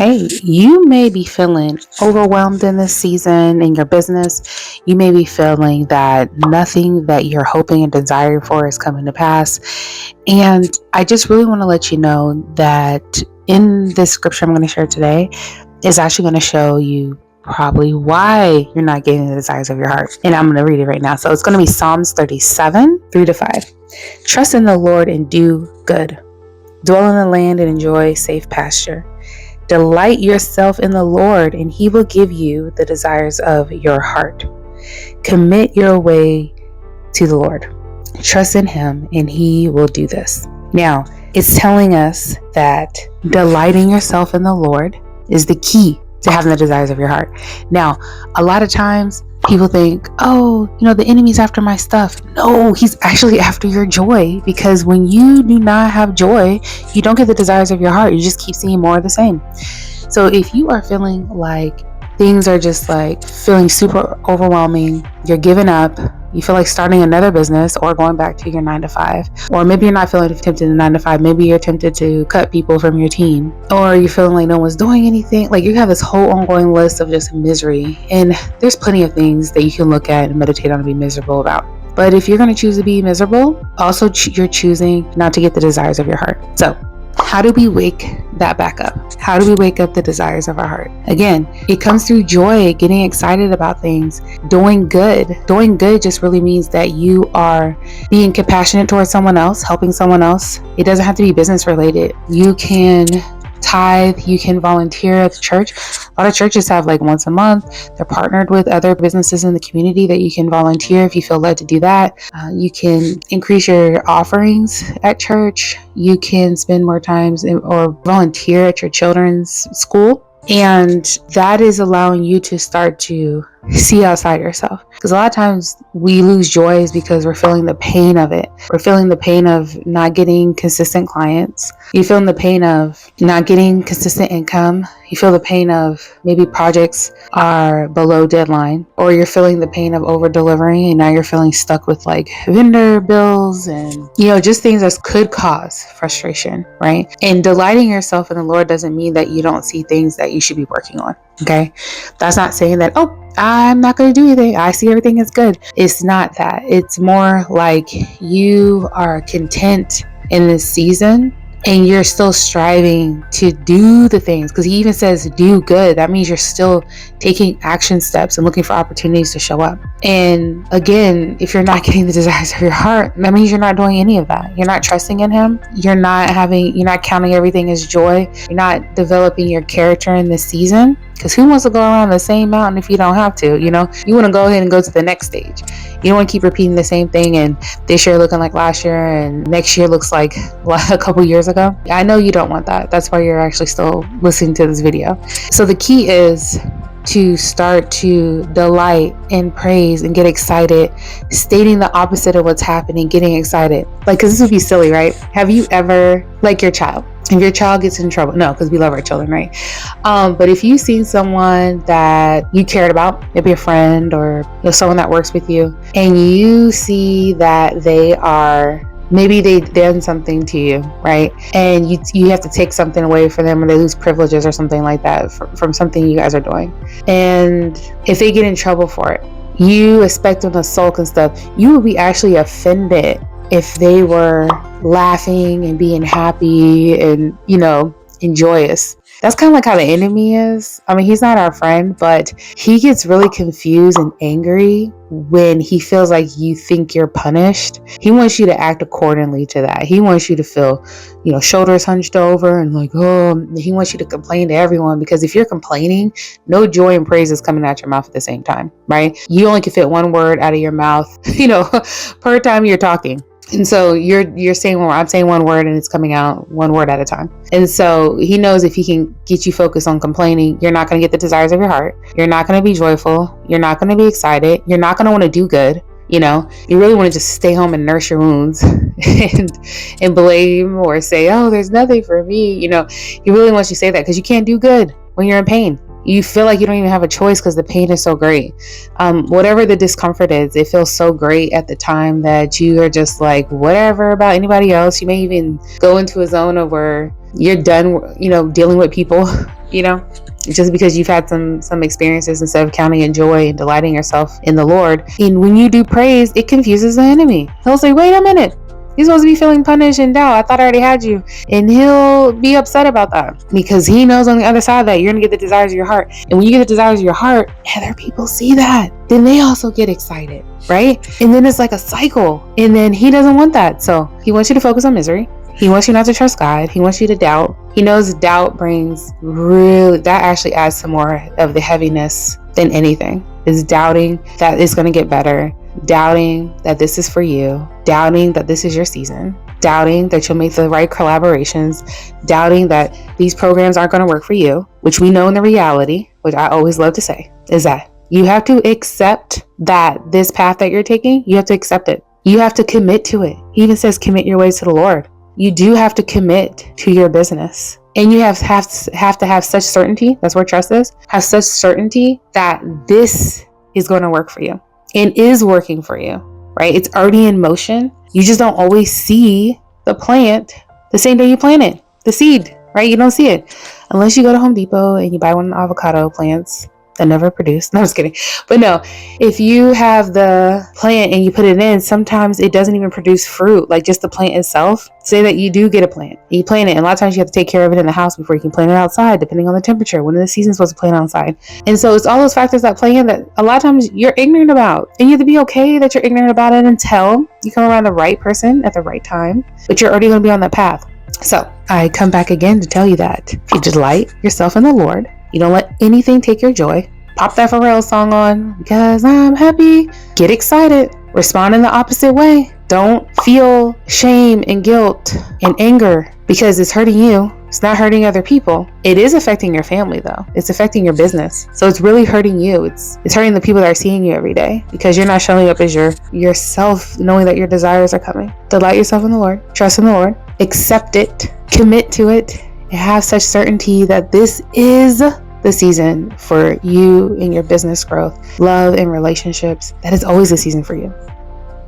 Hey, you may be feeling overwhelmed in this season in your business. You may be feeling that nothing that you're hoping and desiring for is coming to pass. And I just really want to let you know that in this scripture I'm going to share today is actually going to show you probably why you're not getting the desires of your heart. And I'm going to read it right now. So it's going to be Psalms 37, 3-5. Trust in the Lord and do good. Dwell in the land and enjoy safe pasture. Delight yourself in the Lord, and He will give you the desires of your heart. Commit your way to the Lord. Trust in Him, and He will do this. Now, it's telling us that delighting yourself in the Lord is the key to having the desires of your heart. Now, a lot of times people think, the enemy's after my stuff. No, he's actually after your joy, because when you do not have joy, you don't get the desires of your heart. You just keep seeing more of the same. So if you are feeling like things are just like feeling super overwhelming, you're giving up, you feel like starting another business or going back to your 9-to-5, or maybe you're not feeling tempted to 9-to-5, maybe you're tempted to cut people from your team, or you're feeling like no one's doing anything, like you have this whole ongoing list of just misery. And there's plenty of things that you can look at and meditate on and be miserable about. But if you're going to choose to be miserable, also you're choosing not to get the desires of your heart. So how do we wake that back up? How do we wake up the desires of our heart? Again, it comes through joy, getting excited about things, doing good. Doing good just really means that you are being compassionate towards someone else, helping someone else. It doesn't have to be business related. You can tithe, you can volunteer at the church. A lot of churches have like once a month. They're partnered with other businesses in the community that you can volunteer if you feel led to do that. You can increase your offerings at church. You can spend more times or volunteer at your children's school. And that is allowing you to start to see outside yourself. Because a lot of times we lose joy is because we're feeling the pain of it. We're feeling the pain of not getting consistent clients. You're feeling the pain of not getting consistent income. You feel the pain of maybe projects are below deadline, or you're feeling the pain of over delivering and now you're feeling stuck with like vendor bills and, just things that could cause frustration, right? And delighting yourself in the Lord doesn't mean that you don't see things that you should be working on. Okay. That's not saying that, I'm not going to do anything. I see everything is good. It's not that. It's more like you are content in this season and you're still striving to do the things, because He even says do good. That means you're still taking action steps and looking for opportunities to show up. And again, if you're not getting the desires of your heart, that means you're not doing any of that. You're not trusting in Him. You're not counting everything as joy. You're not developing your character in this season. Because who wants to go around the same mountain if you don't have to? You want to go ahead and go to the next stage. You don't want to keep repeating the same thing, and this year looking like last year and next year looks like a couple years ago. I know you don't want that. That's why you're actually still listening to this video. So the key is to start to delight and praise and get excited, stating the opposite of what's happening, getting excited. Because this would be silly, right? Have you ever, like your child, if your child gets in trouble, no, because we love our children, right? But if you've seen someone that you cared about, maybe a friend or someone that works with you, and you see that maybe they've done something to you, right? And you have to take something away from them, or they lose privileges or something like that from something you guys are doing. And if they get in trouble for it, you expect them to sulk and stuff. You would be actually offended if they were laughing and being happy and, and joyous. That's kind of like how the enemy is. I mean, he's not our friend, but he gets really confused and angry when he feels like you think you're punished. He wants you to act accordingly to that. He wants you to feel, shoulders hunched over and like, he wants you to complain to everyone, because if you're complaining, no joy and praise is coming out your mouth at the same time, right? You only can fit one word out of your mouth, per time you're talking. And so you're saying one word, I'm saying one word, and it's coming out one word at a time. And so he knows if he can get you focused on complaining, you're not going to get the desires of your heart. You're not going to be joyful. You're not going to be excited. You're not going to want to do good. You really want to just stay home and nurse your wounds and blame or say, there's nothing for me. He really wants you to say that because you can't do good when you're in pain. You feel like you don't even have a choice because the pain is so great. Whatever the discomfort is, it feels so great at the time that you are just like, whatever about anybody else. You may even go into a zone of where You're done, dealing with people, just because you've had some experiences, instead of counting in joy and delighting yourself in the Lord. And when you do praise, it confuses the enemy. He'll say, wait a minute, you're supposed to be feeling punished and doubt. I thought I already had you. And he'll be upset about that, because he knows on the other side that you're going to get the desires of your heart. And when you get the desires of your heart, other people see that, then they also get excited, right? And then it's like a cycle. And then he doesn't want that. So he wants you to focus on misery. He wants you not to trust God. He wants you to doubt. He knows doubt that actually adds some more of the heaviness than anything. Is doubting that it's going to get better, doubting that this is for you, doubting that this is your season, doubting that you'll make the right collaborations, doubting that these programs aren't going to work for you, which we know in the reality, which I always love to say, is that you have to accept that this path that you're taking, you have to accept it. You have to commit to it. He even says, commit your ways to the Lord. You do have to commit to your business. And you have to have such certainty, that's where trust is, have such certainty that this is going to work for you and is working for you, right? It's already in motion. You just don't always see the plant the same day you plant it, the seed, right? You don't see it unless you go to Home Depot and you buy one of the avocado plants that never produce. No, I'm just kidding. But no, if you have the plant and you put it in, sometimes it doesn't even produce fruit, like just the plant itself. Say that you do get a plant, you plant it, and a lot of times you have to take care of it in the house before you can plant it outside, depending on the temperature, when the season's supposed to plant outside. And so it's all those factors that play in that a lot of times you're ignorant about. And you have to be okay that you're ignorant about it until you come around the right person at the right time, but you're already going to be on that path. So I come back again to tell you that if you delight yourself in the Lord, you don't let anything take your joy. Pop that Pharrell song on, because I'm happy. Get excited. Respond in the opposite way. Don't feel shame and guilt and anger because it's hurting you. It's not hurting other people. It is affecting your family though. It's affecting your business. So it's really hurting you. It's hurting the people that are seeing you every day, because you're not showing up as yourself, knowing that your desires are coming. Delight yourself in the Lord. Trust in the Lord. Accept it. Commit to it. And have such certainty that this is the season for you in your business growth, love, and relationships. That is always a season for you.